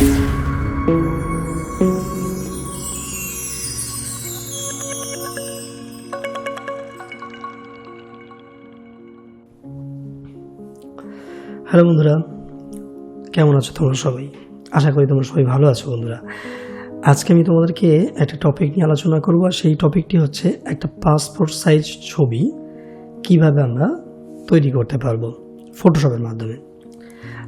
Hello বন্ধুরা, কেমন আছো তোমরা সবাই? আশা করি তোমরা সবাই ভালো আছো। বন্ধুরা, আজকে আমি তোমাদেরকে একটা টপিক নিয়ে আলোচনা করব। আর সেই টপিকটি হচ্ছে একটা পাসপোর্ট সাইজ ছবি কিভাবে আমরা তৈরি করতে পারবো ফটোশপের মাধ্যমে।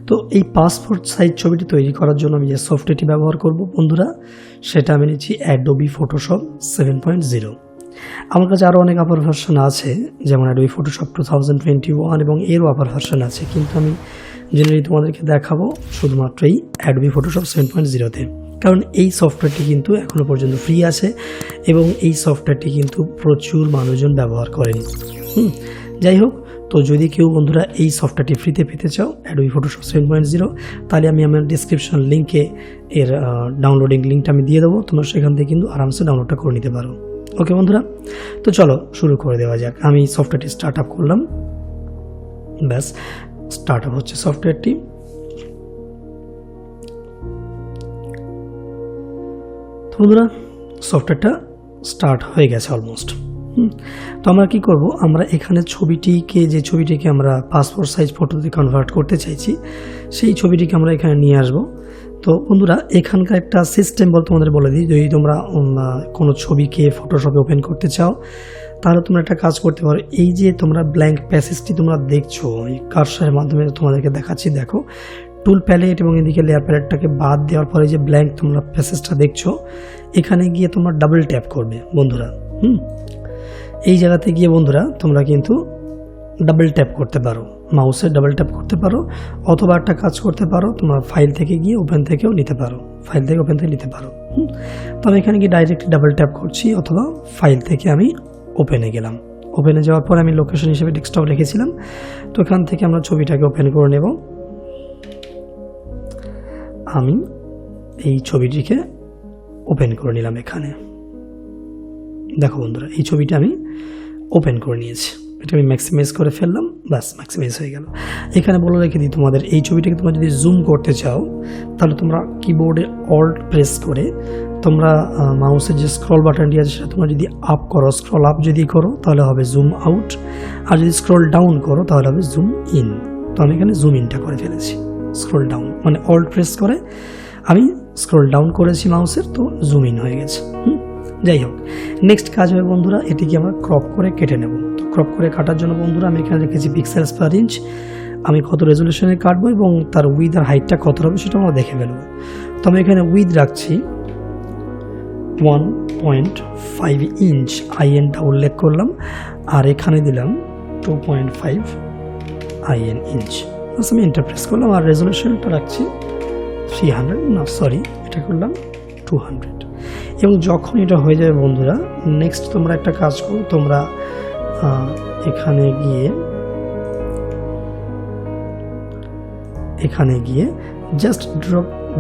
তো এই পাসপোর্ট সাইজ ছবিটি তৈরি করার জন্য আমি যে সফটওয়্যারটি ব্যবহার করব বন্ধুরা, সেটা আমি নিচ্ছি অ্যাডোবি ফটোশপ 7.0। আমার কাছে আরও অনেক আপার ভার্সন আছে, যেমন অ্যাডোবি ফটোশপ 2021 এবং এরও আপার ভার্সন আছে, কিন্তু আমি জেনারেলি তোমাদেরকে দেখাবো শুধুমাত্র এই অ্যাডোবি ফটোশপ 7.0-তে, কারণ এই সফটওয়্যারটি কিন্তু এখনও পর্যন্ত ফ্রি আছে এবং এই সফটওয়্যারটি কিন্তু প্রচুর মানুষজন ব্যবহার করেন। যাই হোক, তো যদি কেউ বন্ধুরা এই সফটওয়্যারটি ফ্রিতে পেতে চাও অ্যাডোবি ফটোশপ 7.0, তাহলে আমি আমার ডিসক্রিপশন লিঙ্কে এর ডাউনলোডিং লিঙ্কটা আমি দিয়ে দেবো। তোমরা সেখান থেকে কিন্তু আরামসে ডাউনলোডটা করে নিতে পারো। ওকে বন্ধুরা, তো চলো শুরু করে দেওয়া যাক। আমি সফটওয়্যারটি স্টার্ট আপ করলাম। ব্যাস, স্টার্ট আপ হচ্ছে সফটওয়্যারটি। তো বন্ধুরা, সফটওয়্যারটা স্টার্ট হয়ে গেছে অলমোস্ট। তো আমরা কি করব, আমরা এখানে যে ছবিটিকে আমরা পাসপোর্ট সাইজ ফটোতে কনভার্ট করতে চাইছি, সেই ছবিটিকে আমরা এখানে নিয়ে আসব। তো বন্ধুরা, এখানকার একটা সিস্টেম তোমাদের বলে দিই। যদি তোমরা কোনো ছবিকে ফটোশপে ওপেন করতে চাও, তাহলে তোমরা একটা কাজ করতে পারো। এই যে তোমরা ব্ল্যাঙ্ক প্যাসেজটি তোমরা দেখছো, এই কার্সারের মাধ্যমে তোমাদেরকে দেখাচ্ছি, দেখো টুল প্যালেট এবং এদিকে লেয়ার প্যালেটটাকে বাদ দেওয়ার পরে যে ব্ল্যাঙ্ক তোমরা প্যাসেজটা দেখছো, এখানে গিয়ে তোমরা ডাবল ট্যাপ করবে বন্ধুরা। এই জায়গাতে গিয়ে বন্ধুরা তোমরা কিন্তু ডাবল ট্যাপ করতে পারো, মাউসের ডাবল ট্যাপ করতে পারো, অথবা একটা কাজ করতে পারো, তোমরা ফাইল থেকে গিয়ে ওপেন থেকেও নিতে পারো, ফাইল থেকে ওপেন থেকে নিতে পারো। তো আমি এখানে গিয়ে ডাইরেক্টলি ডাবল ট্যাপ করছি, অথবা ফাইল থেকে আমি ওপেনে গেলাম। ওপেনে যাওয়ার পর আমি লোকেশন হিসেবে ডেস্কটপ রেখেছিলাম। তো এখান থেকে আমরা ছবিটাকে ওপেন করে নেব। আমি এই ছবিটিকে ওপেন করে নিলাম এখানে। দেখো বন্ধুরা, এই ছবিটা আমি ওপেন করে নিয়েছি। এটা আমি ম্যাক্সিমাইজ করে ফেললাম। বাস, ম্যাক্সিমাইজ হয়ে গেল। এখানে বলে রেখে দিই তোমাদের, এই ছবিটাকে তোমরা যদি জুম করতে চাও, তাহলে তোমরা কিবোর্ডে অল্ট প্রেস করে তোমরা মাউসের যে স্ক্রল বাটনটি আছে সেটা তোমরা যদি আপ করো, স্ক্রল আপ যদি করো তাহলে হবে জুম আউট, আর যদি স্ক্রল ডাউন করো তাহলে হবে জুম ইন। তো আমি এখানে জুম ইনটা করে ফেলেছি। স্ক্রল ডাউন মানে অল্ট প্রেস করে আমি স্ক্রল ডাউন করেছি মাউসের, তো জুম ইন হয়ে গেছে। যাই হোক, নেক্সট কাজ হবে বন্ধুরা, এটিকে আমরা ক্রপ করে কেটে নেব। তো ক্রপ করে কাটার জন্য বন্ধুরা আমি এখানে রেখেছি পিক্সেলস পার ইঞ্চ। আমি কত রেজলিউশনে কাটবো এবং তার উইথ আর হাইটটা কত হবে সেটা আমরা দেখে ফেলবো। তো আমি এখানে উইথ রাখছি 1.5 ইঞ্চ, আইএনটা উল্লেখ করলাম, আর এখানে দিলাম 2.5 আইএন ইঞ্চ। আমি এন্টার প্রেস করলাম, আর রেজলিউশনটা রাখছি 300, এটা করলাম 200। এবং যখন এটা হয়ে যাবে বন্ধুরা, নেক্সট তোমরা একটা কাজ করো, তোমরা এখানে গিয়ে জাস্ট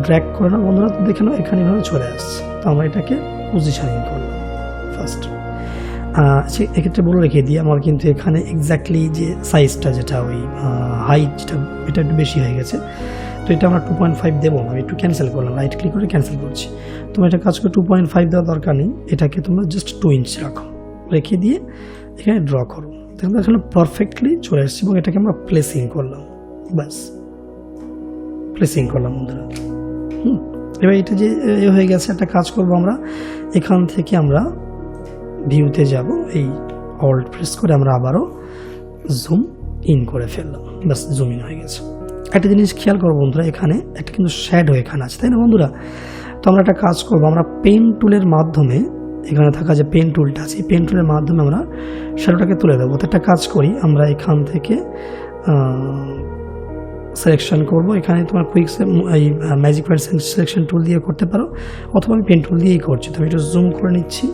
ড্র্যাগ করে না বন্ধুরা, তো দেখে নাও এখানে এভাবে চলে আসছে। তো আমরা এটাকে পজিশনিং করলাম ফার্স্ট। এক্ষেত্রে বলে রেখে দিই, আমার কিন্তু এখানে এক্স্যাক্টলি যে সাইজটা, যেটা ওই হাইট, এটা একটু বেশি হয়ে গেছে। তো এটা আমরা 2.5 দেবো না, আমি একটু ক্যান্সেল করলাম, রাইট ক্লিক করে ক্যান্সেল করছি। তোমরা এটা কাজ করে 2.5 দেওয়ার দরকার নেই, এটাকে তোমরা জাস্ট 2 ইঞ্চ রাখো, রেখে দিয়ে এখানে ড্র করো। দেখুন এখানে পারফেক্টলি চলে এসেছে এবং এটাকে আমরা প্লেসিং করলাম। ব্যাস, প্লেসিং করলাম বন্ধুরা। এবার এটা যে হয়ে গেছে, একটা কাজ করবো আমরা, এখান থেকে আমরা ভিউতে যাব, এই অল্ট প্রেস করে আমরা আবারও জুম ইন করে ফেললাম। ব্যাস, জুম ইন হয়ে গেছে। একটা জিনিস খেয়াল করবো বন্ধুরা, এখানে একটা কিন্তু শ্যাডো এখানে আছে, তাই না বন্ধুরা? তো আমরা একটা কাজ করবো, আমরা পেন টুলের মাধ্যমে, এখানে থাকা যে পেন টুলটা আছে, পেন টুলের মাধ্যমে আমরা শ্যাডোটাকে তুলে দেবো। তো একটা কাজ করি, আমরা এখান থেকে সিলেকশন করব। এখানে তোমার কুইক এই ম্যাজিক পয়েন্ট সিলেকশন টুল দিয়ে করতে পারো, অথবা আমি পেন টুল দিয়েই করছি। তো আমি একটু জুম করে নিচ্ছি,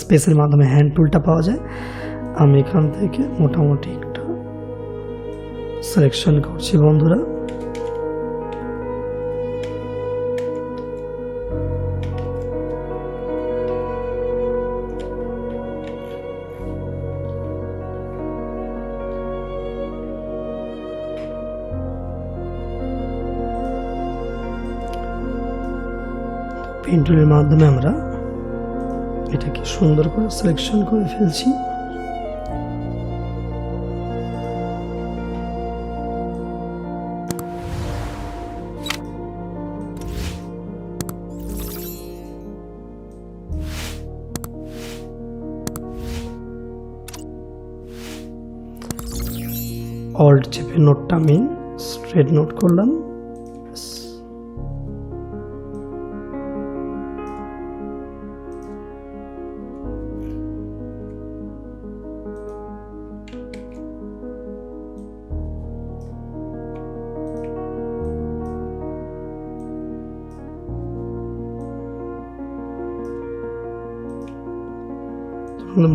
স্পেসের মাধ্যমে হ্যান্ড টুলটা পাওয়া যায়। আমি এখান থেকে মোটামুটি একটা সিলেকশন করছি বন্ধুরা। পেন টুলের মাধ্যমে আমরা এটাকে সুন্দর করে সিলেকশন করে ফেলছি। অল্ট চেপে নোটটা আমি স্ট্রেট নোট করলাম।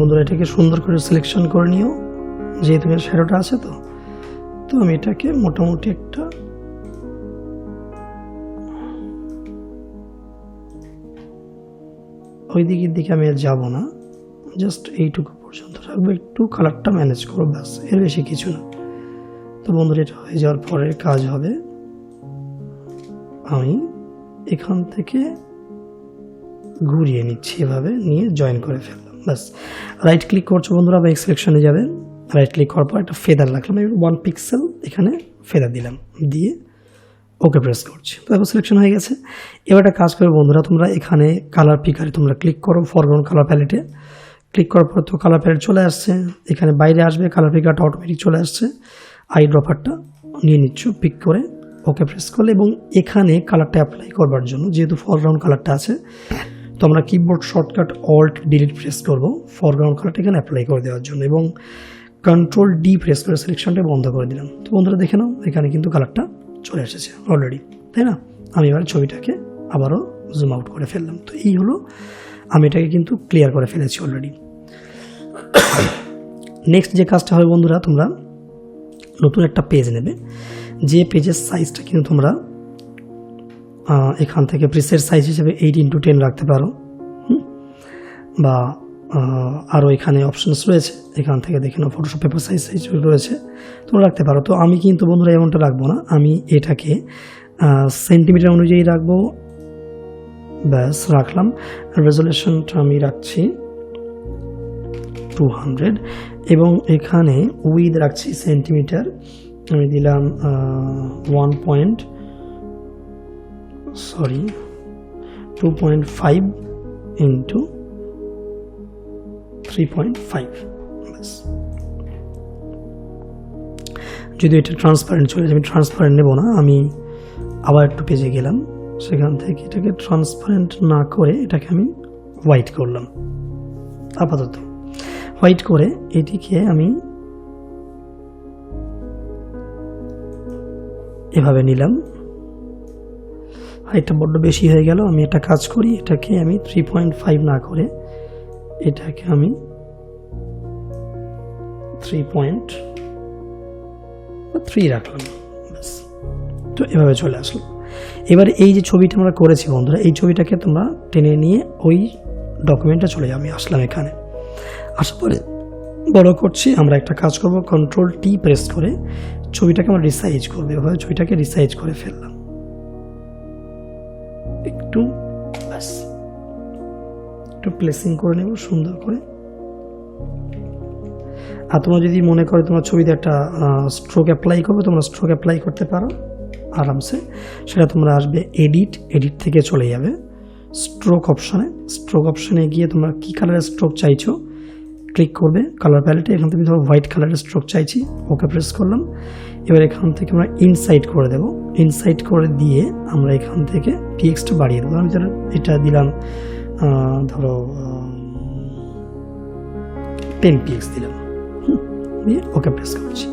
বন্ধুরা এটাকে সুন্দর করে সিলেকশন করে নিও, যেহেতু এর শ্যাডোটা আছে। তো আমি এটাকে মোটামুটি একটা ওই দিকে আমি আর যাবো না, জাস্ট এইটুকু পর্যন্ত রাখবো, একটু কালারটা ম্যানেজ করবো, ব্যাস, এর বেশি কিছু না। তো বন্ধুরা এটা হয়ে যাওয়ার পরে কাজ হবে, আমি এখান থেকে ঘুরিয়ে নিচ্ছি, এভাবে নিয়ে জয়েন করে ফেললাম, ব্যাস। রাইট ক্লিক করছো বন্ধুরা, বা সিলেকশনে যাবেন, রাইট ক্লিক করার পর একটা ফেদার রাখলাম, 1 পিক্সেল এখানে ফেদার দিলাম, দিয়ে ওকে প্রেস করছি। তো এখন সিলেকশন হয়ে গেছে। এবার একটা কাজ করবে বন্ধুরা, তোমরা এখানে কালার পিকারে তোমরা ক্লিক করো, ফরগ্রাউন্ড কালার প্যালেটে ক্লিক করার পর তো কালার প্যালেট চলে আসছে, এখানে বাইরে আসবে, কালার পিকারটা অটোমেটিক চলে আসছে। আই ড্রপারটা নিয়ে নিচ্ছ পিক করে, ওকে প্রেস করলে, এবং এখানে কালারটা অ্যাপ্লাই করবার জন্য যেহেতু ফরগ্রাউন্ড কালারটা আছে, তো আমরা keyboard shortcut alt delete press করবো ফরগ্রাউন্ড কালারটা এখানে অ্যাপ্লাই করে দেওয়ার জন্য, এবং কন্ট্রোল ডি প্রেস করে সিলেকশনটা বন্ধ করে দিলাম। তো বন্ধুরা দেখে নাও, এখানে কিন্তু কালারটা চলে এসেছে অলরেডি, তাই না? আমি এবার ছবিটাকে আবারও জুম আউট করে ফেললাম। তো এই হলো, আমি এটাকে কিন্তু ক্লিয়ার করে ফেলেছি অলরেডি। নেক্সট যে কাজটা হবে বন্ধুরা, তোমরা নতুন একটা পেজ নেবে, যে পেজের সাইজটা কিন্তু তোমরা এখান থেকে প্রিসেট সাইজ হিসেবে 8x10 রাখতে পারো, বা আরও এখানে অপশনস রয়েছে, এখান থেকে দেখে নাও, ফটোশপ পেপার সাইজ রয়েছে, তোমরা রাখতে পারো। তো আমি কিন্তু বন্ধুরা এমনটা রাখবো না, আমি এটাকে সেন্টিমিটার অনুযায়ী রাখবো, ব্যাস রাখলাম। রেজলিউশনটা আমি রাখছি 200, এবং এখানে উইথ রাখছি সেন্টিমিটার, আমি দিলাম 2.5 ইন্টু 3.5, ব্যাস। যদি এটা ট্রান্সপারেন্ট চলে যায়, আমি ট্রান্সপারেন্ট নেব না, আমি আবার একটু পেজে গেলাম, সেখান থেকে এটাকে ট্রান্সপারেন্ট না করে এটাকে আমি হোয়াইট করলাম, আপাতত হোয়াইট করে এটিকে আমি এভাবে নিলাম। হাইটটা বড্ড বেশি হয়ে গেল, আমি একটা কাজ করি, এটাকে আমি 3.5 না করে এটাকে আমি 3.3 রাখলাম, ব্যাস। তো এভাবে চলে আসলো। এবার এই যে ছবিটা আমরা করেছি বন্ধুরা, এই ছবিটাকে তোমরা টেনে নিয়ে ওই ডকুমেন্টে চলে যাও। আমি আসলাম এখানে, আসার পরে বড় করছি, আমরা একটা কাজ করব, কন্ট্রোল টি প্রেস করে ছবিটাকে আমরা রিসাইজ করবো, এভাবে ছবিটাকে রিসাইজ করে ফেললাম একটু, ব্যাস। একটু প্লেসিং করে নেব সুন্দর করে। আর তোমরা যদি মনে করো তোমার ছবিতে একটা স্ট্রোক অ্যাপ্লাই করবে, তোমরা স্ট্রোক অ্যাপ্লাই করতে পারো আরামসে। সেটা তোমরা আসবে এডিট থেকে চলে যাবে স্ট্রোক অপশনে গিয়ে তোমরা কি কালারের স্ট্রোক চাইছো ক্লিক করবে কালার প্যালেটে, এখান থেকে ধরো হোয়াইট কালারের স্ট্রোক চাইছি, ওকে প্রেস করলাম। এবার এখান থেকে আমরা ইনসাইড করে দেবো, ইনসাইড করে দিয়ে আমরা এখান থেকে পিএক্সটা বাড়িয়ে দেবো। আমি ধরো এটা দিলাম, ধরো 10 px দিলাম, দিয়ে ওকে প্রেস করছি।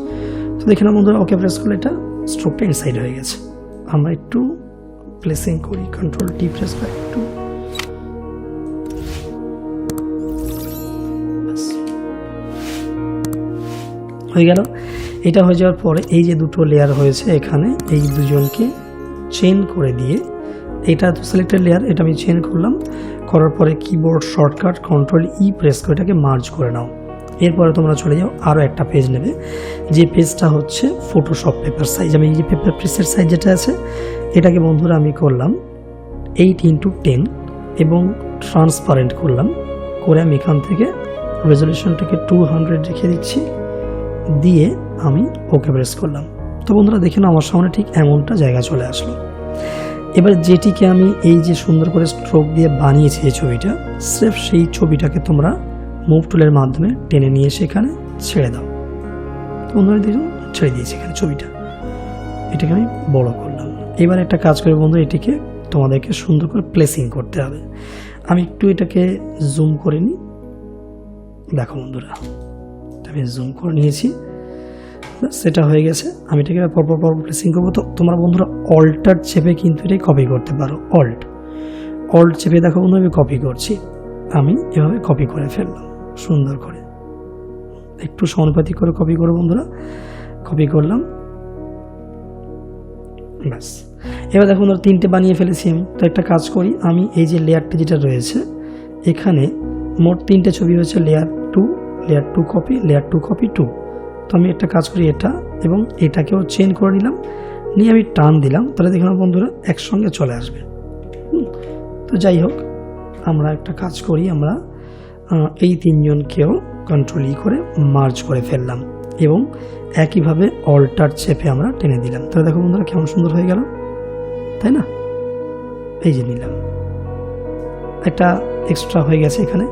তো দেখে না বন্ধুরা, ওকে প্রেস করলে এটা স্ট্রোকটা ইনসাইড হয়ে গেছে। আমরা একটু প্লেসিং করি, কন্ট্রোল টি প্রেস করে একটু, হয়ে গেল। এটা হয়ে যাওয়ার পরে এই যে দুটো লেয়ার হয়েছে এখানে, এই দুজনকে চেন করে দিয়ে, এটা তো সিলেক্টেড লেয়ার, এটা আমি চেন করলাম, করার পরে keyboard shortcut control E press করে এটাকে মার্জ করে নাও। এরপরে তোমরা চলে যাও আরও একটা পেজ নেবে, যে পেজটা হচ্ছে ফটোশপ পেপার সাইজ। আমি এই যে পেপার প্রিসেট সাইজ যেটা আছে, এটাকে বন্ধুরা আমি করলাম 8x10, এবং ট্রান্সপারেন্ট করলাম, করে আমি এখান থেকে রেজলিউশনটাকে 200 রেখে দিচ্ছি, দিয়ে আমি ওকে প্রেস করলাম। তো বন্ধুরা দেখে না আমার সামনে ঠিক এমনটা জায়গা চলে আসলো। এবার যেটিকে আমি এই যে সুন্দর করে স্ট্রোক দিয়ে বানিয়েছি এই ছবিটা, স্রেফ সেই ছবিটাকে তোমরা মুভ টুলের মাধ্যমে টেনে নিয়ে এসে এখানে ছেড়ে দাও। তো বন্ধুরা দেখুন ছেড়ে দিয়েছি এখানে ছবিটা, এটাকে আমি বড় করলাম। এবার একটা কাজ করে বন্ধু, এটিকে তোমাদেরকে সুন্দর করে প্লেসিং করতে হবে। আমি একটু এটাকে জুম করে নিই, দেখো বন্ধুরা আমি জুম করে নিয়েছি, সেটা হয়ে গেছে। আমি এটাকে পরপর প্লেসিং করবো। তো তোমরা বন্ধুরা অল্টার চেপে কিন্তু এটাই কপি করতে পারো। অল্ট চেপে দেখো বন্ধু আমি কপি করছি, আমি এভাবে কপি করে ফেললাম সুন্দর করে, একটু সমানুপাতিক করে কপি করো বন্ধুরা, কপি করলাম ব্যাস। এবার দেখো বন্ধুরা 3টে বানিয়ে ফেলেছি আমি। তো একটা কাজ করি, আমি এই যে লেয়ারটা যেটা রয়েছে এখানে মোট 3টে ছবি হয়েছে, লেয়ার 2 কপি, লেয়ার 2 কপি 2। তো আমি একটা কাজ করি, এটা এবং এটাকেও চেঞ্জ করে নিলাম, নিয়ে আমি টান দিলাম, তাহলে দেখুন বন্ধুরা একসঙ্গে চলে আসবে। তো যাই হোক, আমরা একটা কাজ করি, আমরা এই 3জনকেও কন্ট্রোল করে মার্জ করে ফেললাম এবং একইভাবে অল্টার চেপে আমরা টেনে দিলাম। তাহলে দেখো বন্ধুরা কেমন সুন্দর হয়ে গেল, তাই না? এই যে নিলাম, একটা এক্সট্রা হয়ে গেছে এখানে।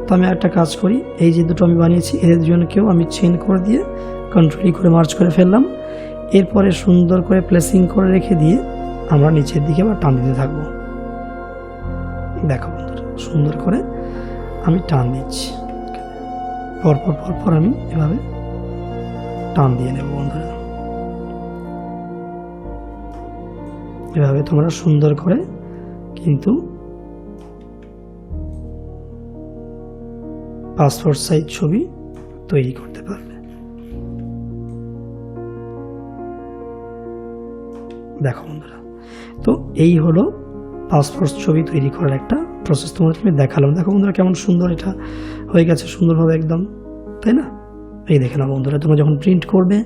তো আমি একটা কাজ করি, এই যে দুটো আমি বানিয়েছি এদের দুজনকেও আমি চেঞ্জ করে দিয়ে কন্ট্রোল করে মার্জ করে ফেললাম। এরপরে সুন্দর করে প্লেসিং করে রেখে দিয়ে আমরা নিচের দিকে আবার টান দিতে থাকবো। দেখো বন্ধুরা সুন্দর করে আমি টান দিচ্ছি, পরপর আমি এভাবে টান দিয়ে নেব বন্ধুরা। এভাবে তোমরা সুন্দর করে কিন্তু পাসপোর্ট সাইজ ছবি তৈরি করতে পারবে। দেখো বন্ধুরা, তো এই হলো পাসপোর্ট ছবি তৈরি করার একটা প্রসেস, তোমাদেরকে আমি দেখালাম। দেখো বন্ধুরা কেমন সুন্দর এটা হয়ে গেছে, সুন্দরভাবে একদম, তাই না? এই দেখে না বন্ধুরা, তোমরা যখন প্রিন্ট করবে,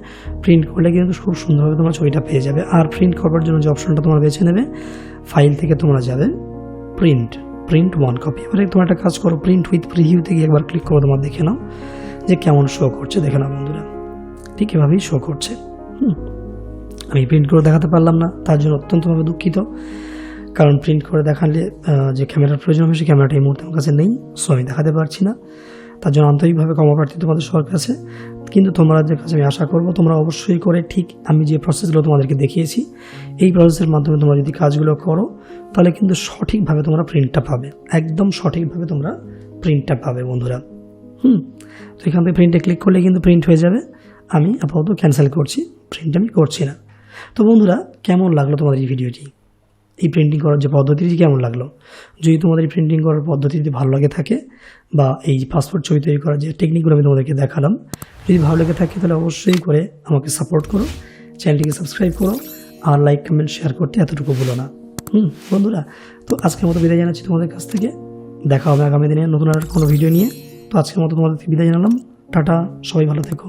প্রিন্ট করলে কিন্তু খুব সুন্দরভাবে তোমরা ছবিটা পেয়ে যাবে। আর প্রিন্ট করবার জন্য যে অপশনটা তোমরা বেছে নেবে, ফাইল থেকে তোমরা যাবে প্রিন্ট 1 কপি। এবারে তোমরা একটা কাজ করো, প্রিন্ট উইথ প্রিভিউ থেকে একবার ক্লিক করো, তোমরা দেখে নাও যে কেমন শো করছে। দেখে নাও বন্ধুরা ঠিক এভাবেই শো করছে। আমি প্রিন্ট করে দেখাতে পারলাম না, তার জন্য অত্যন্তভাবে দুঃখিত, কারণ প্রিন্ট করে দেখালে যে ক্যামেরার প্রয়োজন হবে সেই ক্যামেরাটা এই মুহূর্তে আমার কাছে নেই, সো আমি দেখাতে পারছি না। তার জন্য আন্তরিকভাবে ক্ষমা প্রার্থী তোমাদের সবার কাছে। কিন্তু তোমাদের কাছে আমি আশা করব তোমরা অবশ্যই করে ঠিক আমি যে প্রসেসগুলো তোমাদেরকে দেখিয়েছি এই প্রসেসের মাধ্যমে তোমরা যদি কাজগুলো করো তাহলে কিন্তু সঠিকভাবে তোমরা প্রিন্টটা পাবে, একদম সঠিকভাবে তোমরা প্রিন্টটা পাবে বন্ধুরা। তো এখান থেকে প্রিন্টে ক্লিক করলে কিন্তু প্রিন্ট হয়ে যাবে। আমি আপাতত ক্যান্সেল করছি, প্রিন্ট আমি করছি না। তো বন্ধুরা কেমন লাগলো তোমাদের এই ভিডিওটি, এই প্রিন্টিং করার যে পদ্ধতিটি কেমন লাগলো? যদি তোমাদের এই প্রিন্টিং করার পদ্ধতিটি ভালো লাগে থাকে বা এই পাসপোর্ট ছবি তৈরি করার যে টেকনিকগুলো আমি তোমাদেরকে দেখালাম যদি ভালো লেগে থাকে তাহলে অবশ্যই করে আমাকে সাপোর্ট করো, চ্যানেলটিকে সাবস্ক্রাইব করো আর লাইক কমেন্ট শেয়ার করতে এতটুকু ভুলো না। বন্ধুরা, তো আজকের মতো বিদায় জানাচ্ছি তোমাদের কাছ থেকে। দেখা হবে আগামী দিনে নতুন আর কোনো ভিডিও নিয়ে। তো আজকের মতো তোমাদের বিদায় জানালাম, টাটা, সবাই ভালো থেকো।